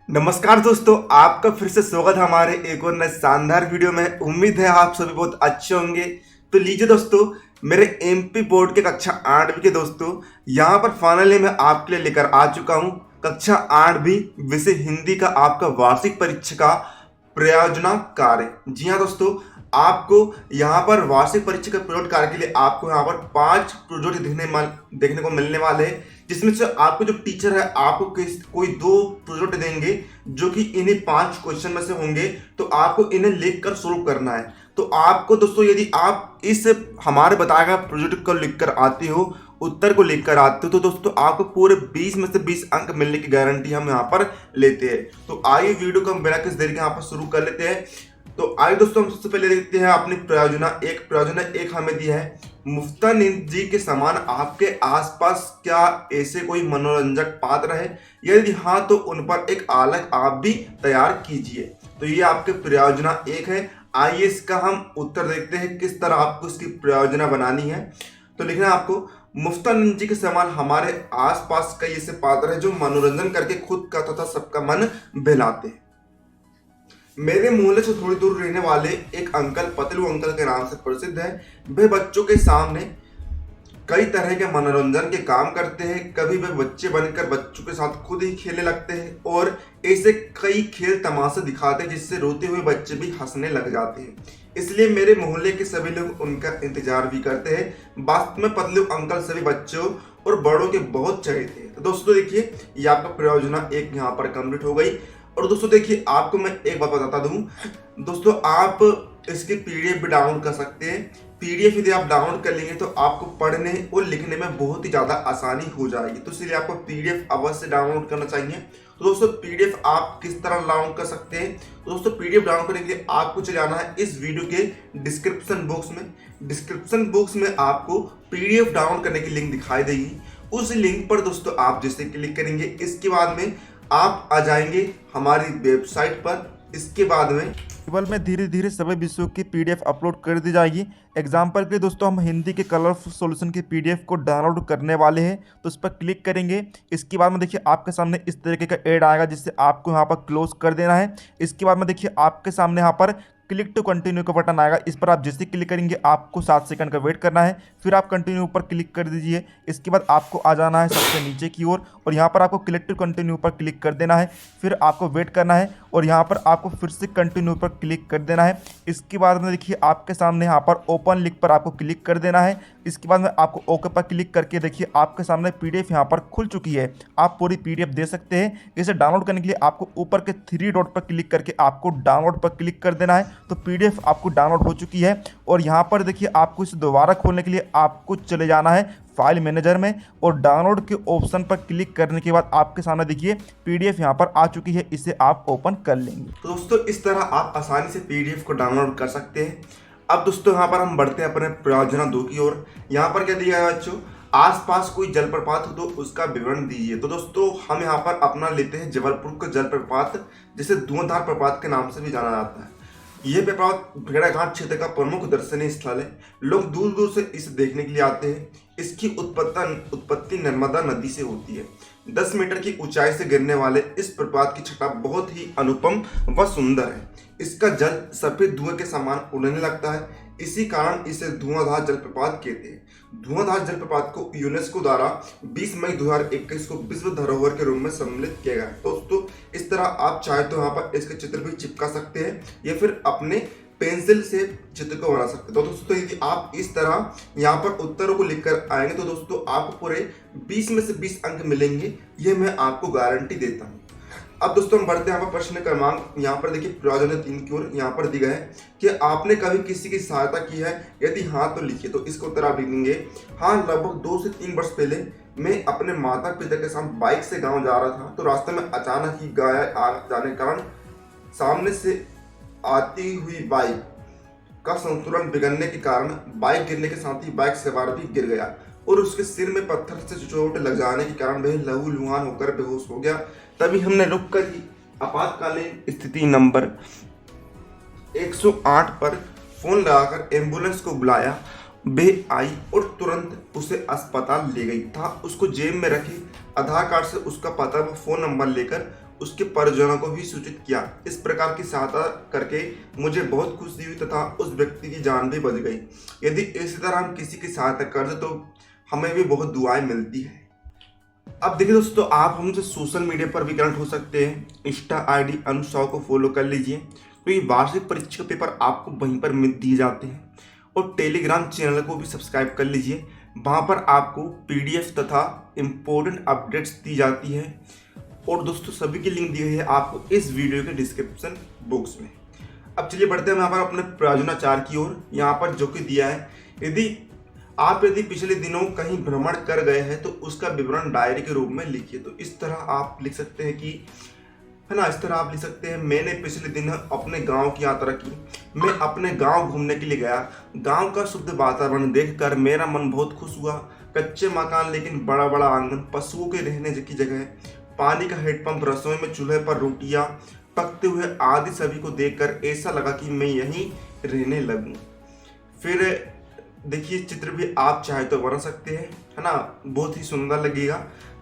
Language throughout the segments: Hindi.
नमस्कार दोस्तों, आपका फिर से स्वागत है हमारे एक और नए शानदार वीडियो में। उम्मीद है आप सभी बहुत अच्छे होंगे। तो लीजिए दोस्तों, मेरे एमपी बोर्ड के कक्षा 8वीं के दोस्तों, यहाँ पर फाइनली मैं आपके लिए लेकर आ चुका हूँ कक्षा 8वीं विषय हिंदी का आपका वार्षिक परीक्षा का प्रयोजना कार्य। जी हाँ दोस्तों, आपको यहाँ पर वार्षिक परीक्षा के प्रयोग कार्य के लिए आपको यहाँ पर 5 प्रोजेक्ट देखने को मिलने वाले हैं, जिसमें से आपको जो टीचर है आपको कोई 2 प्रोजेक्ट देंगे जो कि इन्हीं 5 क्वेश्चन में से होंगे। तो आपको इन्हें लिखकर सोल्व करना है। तो आपको दोस्तों, यदि आप इस हमारे बताए गए प्रोजेक्ट को लिखकर आते हो, उत्तर को लिखकर आते हो, तो दोस्तों आपको पूरे 20 में से 20 अंक मिलने की गारंटी हम यहाँ पर लेते हैं। तो आइए वीडियो को हम बिना किसी देरी के यहाँ पर शुरू कर लेते हैं। तो आइए दोस्तों, हम सबसे पहले देखते हैं अपनी प्रयोजना एक हमें दी है। मुफ्तानंद जी के समान आपके आसपास क्या ऐसे कोई मनोरंजक पात्र है? यदि हाँ, तो उन पर एक आलेख आप भी तैयार कीजिए। तो ये आपके प्रयोजना एक है। आइए इसका हम उत्तर देखते हैं, किस तरह आपको इसकी प्रयोजना बनानी है। तो लिखना है आपको, मुफ्तानंद जी के समान हमारे आसपास कई ऐसे पात्र है जो मनोरंजन करके खुद का तथा सबका मन बहलाते हैं। मेरे मोहल्ले से थोड़ी दूर रहने वाले एक अंकल पतलू अंकल के नाम से प्रसिद्ध है। वे बच्चों के सामने कई तरह के मनोरंजन के काम करते हैं। कभी वे बच्चे बनकर बच्चों के साथ खुद ही खेलने लगते हैं और ऐसे कई खेल तमाशे दिखाते हैं जिससे रोते हुए बच्चे भी हंसने लग जाते हैं। इसलिए मेरे मोहल्ले के सभी लोग उनका इंतजार भी करते हैं। वास्तव में पतलू अंकल सभी बच्चों और बड़ों के बहुत चहेते हैं। तो दोस्तों देखिए, ये आपका प्रयोजना एक यहाँ पर कंप्लीट हो गई। और दोस्तों देखिए, आपको मैं एक बात बताता दूं दोस्तों, आप इसकी पीडीएफ भी डाउनलोड कर सकते हैं। पीडीएफ यदि आप डाउनलोड कर लेंगे तो आपको पढ़ने और लिखने में बहुत ही ज़्यादा आसानी हो जाएगी। तो इसलिए आपको पीडीएफ अवश्य डाउनलोड करना चाहिए। तो दोस्तों, पीडीएफ आप किस तरह डाउनलोड कर सकते हैं? तो दोस्तों, पीडीएफ डाउनलोड करने के लिए आपको चले जाना है इस वीडियो के डिस्क्रिप्शन बॉक्स में। डिस्क्रिप्शन बॉक्स में आपको पीडीएफ डाउनलोड करने की लिंक दिखाई देगी। उस लिंक पर दोस्तों आप जैसे क्लिक करेंगे, इसके बाद में आप आ जाएंगे हमारी वेबसाइट पर। इसके बाद में केवल में धीरे धीरे सभी विषयों की पीडीएफ अपलोड कर दी जाएगी। एग्जाम्पल के लिए दोस्तों, हम हिंदी के कलरफुल सॉल्यूशन की पीडीएफ को डाउनलोड करने वाले हैं। तो उस पर क्लिक करेंगे। इसके बाद में देखिए आपके सामने इस तरीके का ऐड आएगा, जिससे आपको यहाँ पर क्लोज कर देना है। इसके बाद में देखिए आपके सामने यहाँ पर क्लिक टू कंटिन्यू का बटन आएगा। इस पर आप जैसे क्लिक करेंगे आपको 7 सेकंड का वेट करना है, फिर आप कंटिन्यू पर क्लिक कर दीजिए। इसके बाद आपको आ जाना है सबसे नीचे की ओर और यहाँ पर आपको क्लिक टू कंटिन्यू पर क्लिक कर देना है। फिर आपको वेट करना है और यहाँ पर आपको फिर से कंटिन्यू पर क्लिक कर देना है। इसके बाद में देखिए आपके सामने यहाँ पर ओपन लिंक पर आपको क्लिक कर देना है। इसके बाद में आपको ओके पर क्लिक करके देखिए आपके सामने पीडीएफ यहाँ पर खुल चुकी है। आप पूरी पीडीएफ दे सकते हैं। इसे डाउनलोड करने के लिए आपको ऊपर के 3 डॉट पर क्लिक करके आपको डाउनलोड पर क्लिक कर देना है। तो पीडीएफ आपको डाउनलोड हो चुकी है। और यहाँ पर देखिए आपको इसे दोबारा खोलने के लिए आपको चले जाना है फाइल मैनेजर में और डाउनलोड के ऑप्शन पर क्लिक करने के बाद आपके सामने देखिए पीडीएफ यहाँ पर आ चुकी है। इसे आप ओपन कर लेंगे। तो दोस्तों, इस तरह आप आसानी से पीडीएफ को डाउनलोड कर सकते हैं। अब दोस्तों, यहाँ पर हम बढ़ते हैं अपने प्रयोजना 2 की ओर। यहाँ पर क्या दिया है बच्चों, आसपास कोई जलप्रपात हो तो उसका विवरण दीजिए। तो दोस्तों, हम यहाँ पर अपना लेते हैं जबलपुर का जलप्रपात, जिसे धुआंधार प्रपात के नाम से भी जाना जाता है। यह प्रपात भेड़ाघाट क्षेत्र का प्रमुख दर्शनीय स्थल है। लोग दूर दूर से इसे देखने के लिए आते हैं। इसकी उत्पत्ति नर्मदा नदी से होती है। 10 मीटर की ऊंचाई से गिरने वाले इस प्रपात की छटा बहुत ही अनुपम व सुंदर है। इसका जल सफेद धुएं के समान उड़ने लगता है। इसी कारण इसे धुआंधार जलप्रपात कहते हैं। धुआंधार जलप्रपात को यूनेस्को द्वारा 20 मई 2021 को विश्व धरोहर के रूप में सम्मिलित किया गया है। दोस्तों, इस तरह आप चाहे तो यहाँ पर इसके चित्र भी चिपका सकते हैं या फिर अपने पेंसिल से चित्र को बना सकते हैं। तो दोस्तों, यदि आप इस तरह यहाँ पर उत्तरों को लिखकर आएंगे तो दोस्तों आपको पूरे 20 में से 20 अंक मिलेंगे। ये मैं आपको गारंटी देता हूँ। अब दोस्तों, हम बढ़ते हैं यहाँ पर प्रश्न क्रमांक। यहाँ पर देखिए प्रयोजना 3 की ओर। यहाँ पर दी गए है कि आपने कभी किसी की सहायता की है? यदि हाँ तो लिखिए। तो इसका उत्तर आप लिखेंगे, हाँ, लगभग 2 से 3 वर्ष पहले मैं अपने माता पिता के साथ बाइक से गाँव जा रहा था। तो रास्ते में अचानक ही गाय आ जाने के कारण सामने से आती हुई बाइक का संतुलन बिगड़ने के कारण बाइक गिरने के साथ ही बाइक सवार भी गिर गया और उसके सिर में पत्थर से चोट लग जाने के कारण वह लहूलुहान होकर बेहोश हो गया। तभी हमने रुककर ही आपातकालीन स्थिति नंबर 108 पर फोन लगाकर एम्बुलेंस को बुलाया। वे आई और तुरंत उसे अस्पताल ले गई था। उसको जेब में रखे आधार कार्ड से उसका पता व फोन नंबर लेकर उसके परिजनों को भी सूचित किया। इस प्रकार की सहायता करके मुझे बहुत खुशी हुई तथा उस व्यक्ति की जान भी बच गई। यदि इसी तरह हम किसी की सहायता कर दे तो हमें भी बहुत दुआएं मिलती है। अब देखिए दोस्तों, आप हमसे सोशल मीडिया पर भी कनेक्ट हो सकते हैं। इंस्टा आईडी अनुसाव को फॉलो कर लीजिए, क्योंकि वार्षिक परीक्षा पेपर आपको वहीं पर दिए जाते हैं। और टेलीग्राम चैनल को भी सब्सक्राइब कर लीजिए, वहाँ पर आपको पीडीएफ तथा इम्पोर्टेंट अपडेट्स दी जाती है। और दोस्तों, सभी की लिंक दी हुई है आपको इस वीडियो के डिस्क्रिप्शन बॉक्स में। अब चलिए बढ़ते हैं यहाँ पर अपने प्रयोजनाचार की ओर। यहाँ पर जो कि दिया है, यदि पिछले दिनों कहीं भ्रमण कर गए हैं तो उसका विवरण डायरी के रूप में लिखिए। तो इस तरह आप लिख सकते हैं कि, है ना, इस तरह आप लिख सकते हैं, मैंने पिछले दिन अपने गांव की यात्रा की। मैं अपने गांव घूमने के लिए गया। गांव का शुद्ध वातावरण देखकर मेरा मन बहुत खुश हुआ। कच्चे मकान लेकिन बड़ा बड़ा आंगन, पशुओं के रहने की जगह, पानी का हैंडपंप, रसोई में चूल्हे पर रोटियां पकते हुए आदि सभी को देखकर ऐसा लगा कि मैं यहीं रहने लगूं। फिर देखिए, चित्र भी आप चाहे तो बना सकते हैं, है ना, बहुत ही सुंदर लगेगा।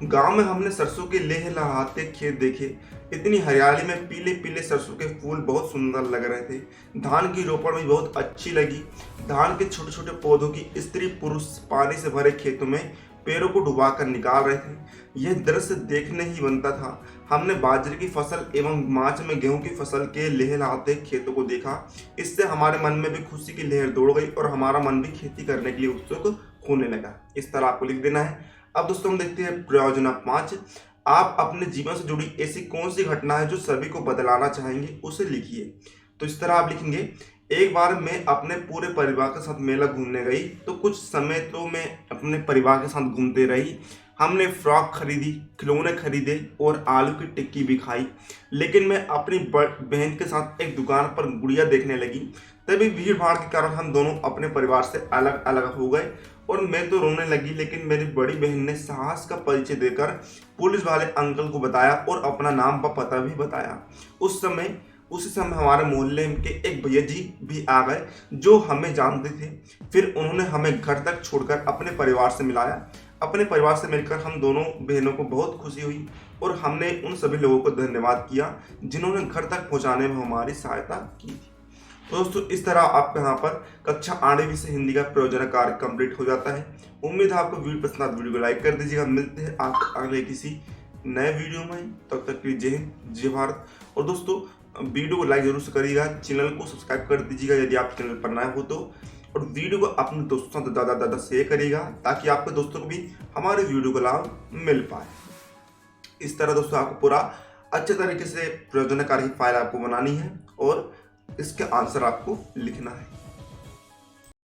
गांव में हमने सरसों के लहलहाते खेत देखे। इतनी हरियाली में पीले पीले सरसों के फूल बहुत सुंदर लग रहे थे। धान की रोपण भी बहुत अच्छी लगी। धान के छोटे छोटे पौधों की स्त्री पुरुष पानी से भरे खेतों में पैरों को डुबा कर निकाल रहे थे। यह दृश्य देखने ही बनता था। हमने बाजरे की फसल एवं मार्च में गेहूं की फसल के लहलहाते खेतों को देखा। इससे हमारे मन में भी खुशी की लहर दौड़ गई और हमारा मन भी खेती करने के लिए उत्सुक होने लगा। इस तरह आपको लिख देना है। अब दोस्तों, हम देखते हैं प्रयोजना 5। आप अपने जीवन से जुड़ी ऐसी कौन सी घटना है जो सभी को बदलाना चाहेंगे, उसे लिखिए। तो इस तरह आप लिखेंगे, एक बार मैं अपने पूरे परिवार के साथ मेला घूमने गई। तो कुछ समय तो मैं अपने परिवार के साथ घूमते रही। हमने फ्रॉक खरीदी, खिलौने खरीदे और आलू की टिक्की भी खाई। लेकिन मैं अपनी बहन के साथ एक दुकान पर गुड़िया देखने लगी। तभी भीड़ भाड़ के कारण हम दोनों अपने परिवार से अलग अलग हो गए और मैं तो रोने लगी। लेकिन मेरी बड़ी बहन ने साहस का परिचय देकर पुलिस वाले अंकल को बताया और अपना नाम व पता भी बताया। उसी समय हमारे मोहल्ले के एक भैया जी भी आ गए जो हमें जानते थे। फिर उन्होंने हमें घर तक छोड़कर अपने परिवार से मिलाया। अपने परिवार से मिलकर हम दोनों बहनों को बहुत खुशी हुई और हमने उन सभी लोगों को धन्यवाद किया जिन्होंने घर तक पहुंचाने में हमारी सहायता की थी। तो दोस्तों, इस तरह आपका यहाँ पर कक्षा 8वीं से हिंदी का प्रयोजन कार्य कंप्लीट हो जाता है। उम्मीद है आपको वीडियो पसंद आए, वीडियो को लाइक कर दीजिएगा। मिलते हैं आपको अगले किसी नए वीडियो में। तब तक के लिए जय हिंद, जय भारत। और दोस्तों, वीडियो को लाइक जरूर से करिएगा, चैनल को सब्सक्राइब कर दीजिएगा यदि आप चैनल पर नए हो तो। और वीडियो को अपने दोस्तों से ज़्यादा शेयर करिएगा ताकि आपके दोस्तों को भी हमारे वीडियो का लाभ मिल पाए। इस तरह दोस्तों, आपको पूरा अच्छे तरीके से प्रयोजनकारी फाइल आपको बनानी है और इसके आंसर आपको लिखना है।